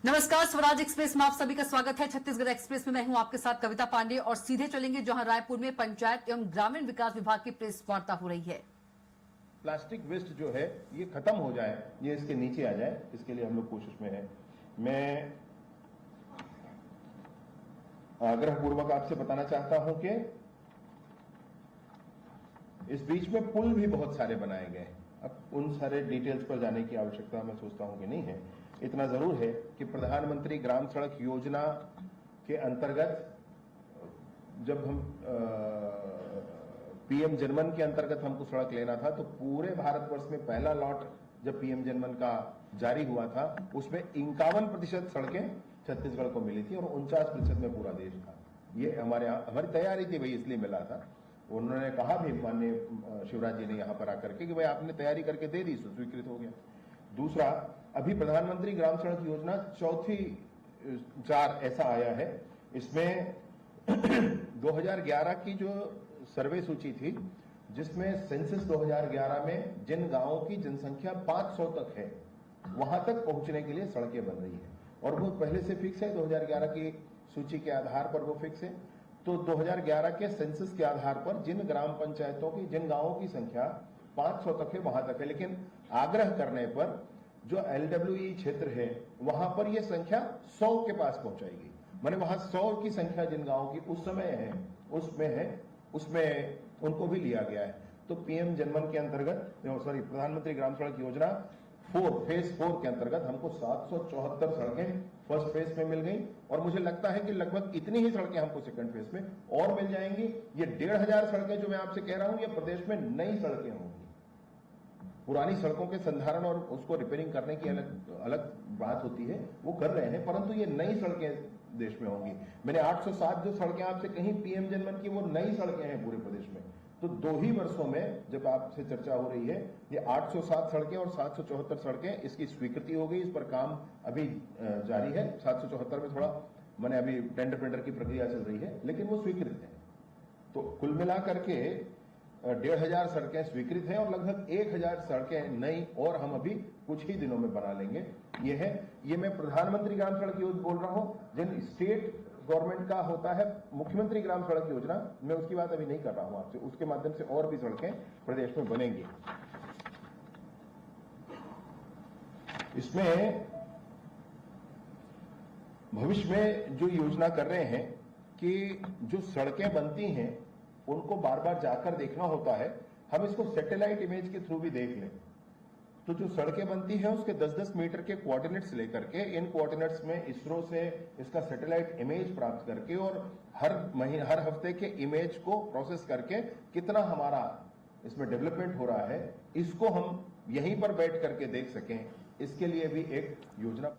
नमस्कार, स्वराज एक्सप्रेस में आप सभी का स्वागत है। छत्तीसगढ़ एक्सप्रेस में मैं हूं आपके साथ कविता पांडे और सीधे चलेंगे जहां रायपुर में पंचायत एवं ग्रामीण विकास विभाग की प्रेस वार्ता हो रही है। प्लास्टिक वेस्ट जो है ये खत्म हो जाए, ये इसके नीचे आ जाए, इसके लिए हम लोग कोशिश में हैं। मैं आग्रहपूर्वक आपसे बताना चाहता हूं कि इस बीच में पुल भी बहुत सारे बनाए गए। अब उन सारे डिटेल्स पर जाने की आवश्यकता मैं सोचता हूं कि नहीं है। इतना जरूर है कि प्रधानमंत्री ग्राम सड़क योजना के अंतर्गत जब हम पीएम जनमन के अंतर्गत हमको सड़क लेना था, तो पूरे भारतवर्ष में पहला लॉट जब पीएम जनमन का जारी हुआ था, उसमें 51% सड़कें छत्तीसगढ़ को मिली थी और 49% में पूरा देश था। ये हमारी तैयारी थी भाई, इसलिए मिला था। उन्होंने कहा भी, माननीय शिवराज जी ने यहां पर आकर के, कि भाई आपने तैयारी करके दे दी, स्वीकृत हो गया। दूसरा, अभी प्रधानमंत्री ग्राम सड़क योजना चौथी 4 ऐसा आया है। इसमें 2011 की जो सर्वे सूची थी, जिसमें सेंसस 2011 में जिन गांवों की जनसंख्या 500 तक है, वहां तक पहुंचने के लिए सड़कें बन रही है और वो पहले से फिक्स है। 2011 की सूची के आधार पर वो फिक्स है। तो 2011 के सेंसस के आधार पर जिन ग्राम पंचायतों की, जिन गांवों की संख्या 500 तक है, वहां तक है। लेकिन आग्रह करने पर जो LWE क्षेत्र है, वहां पर यह संख्या 100 के पास पहुंचाएगी। माने वहां 100 की संख्या जिन गांवों की उस समय है, उसमें उनको भी लिया गया है। तो पीएम जनमन के अंतर्गत, प्रधानमंत्री ग्राम सड़क योजना फेज 4 के अंतर्गत हमको 774 सड़कें फर्स्ट फेज में मिल गई और मुझे लगता है कि लगभग इतनी ही सड़कें हमको सेकंड फेज में और मिल जाएंगी। ये 1500 सड़कें जो मैं आपसे कह रहा हूं, ये प्रदेश में नई सड़कें होंगी। पुरानी सड़कों के संधारण और उसको रिपेयरिंग करने की अलग बात होती है, वो कर रहे हैं, परंतु ये नई सड़कें देश में होंगी। मैंने 807 जो सड़कें आपसे कहीं पीएम जनमन की, वो नई सड़कें हैं पूरे प्रदेश में। तो 2 ही वर्षों में जब आपसे चर्चा हो रही है, ये 807 सड़कें और 774 सड़कें, इसकी स्वीकृति हो गई। इस पर काम अभी जारी है। 774 में थोड़ा मैंने अभी टेंडर की प्रक्रिया चल रही है, लेकिन वो स्वीकृत है। तो कुल मिलाकर के 1500 सड़कें स्वीकृत हैं और लगभग 1000 सड़कें नई और हम अभी कुछ ही दिनों में बना लेंगे। ये मैं प्रधानमंत्री ग्राम सड़क योजना बोल रहा हूं। जिन स्टेट गवर्नमेंट का होता है मुख्यमंत्री ग्राम सड़क योजना, मैं उसकी बात अभी नहीं कर रहा हूं आपसे। उसके माध्यम से और भी सड़कें प्रदेश में बनेंगी। इसमें भविष्य में जो योजना कर रहे हैं कि जो सड़कें बनती हैं उनको बार बार जाकर देखना होता है। हम इसको सैटेलाइट इमेज के थ्रू भी देख लें, तो जो सड़कें बनती हैं उसके 10-10 मीटर के कोऑर्डिनेट्स लेकर के, इन कोऑर्डिनेट्स में इसरो से इसका सैटेलाइट इमेज प्राप्त करके और हर हफ्ते के इमेज को प्रोसेस करके कितना हमारा इसमें डेवलपमेंट हो रहा है, इसको हम यहीं पर बैठ करके देख सकें, इसके लिए भी एक योजना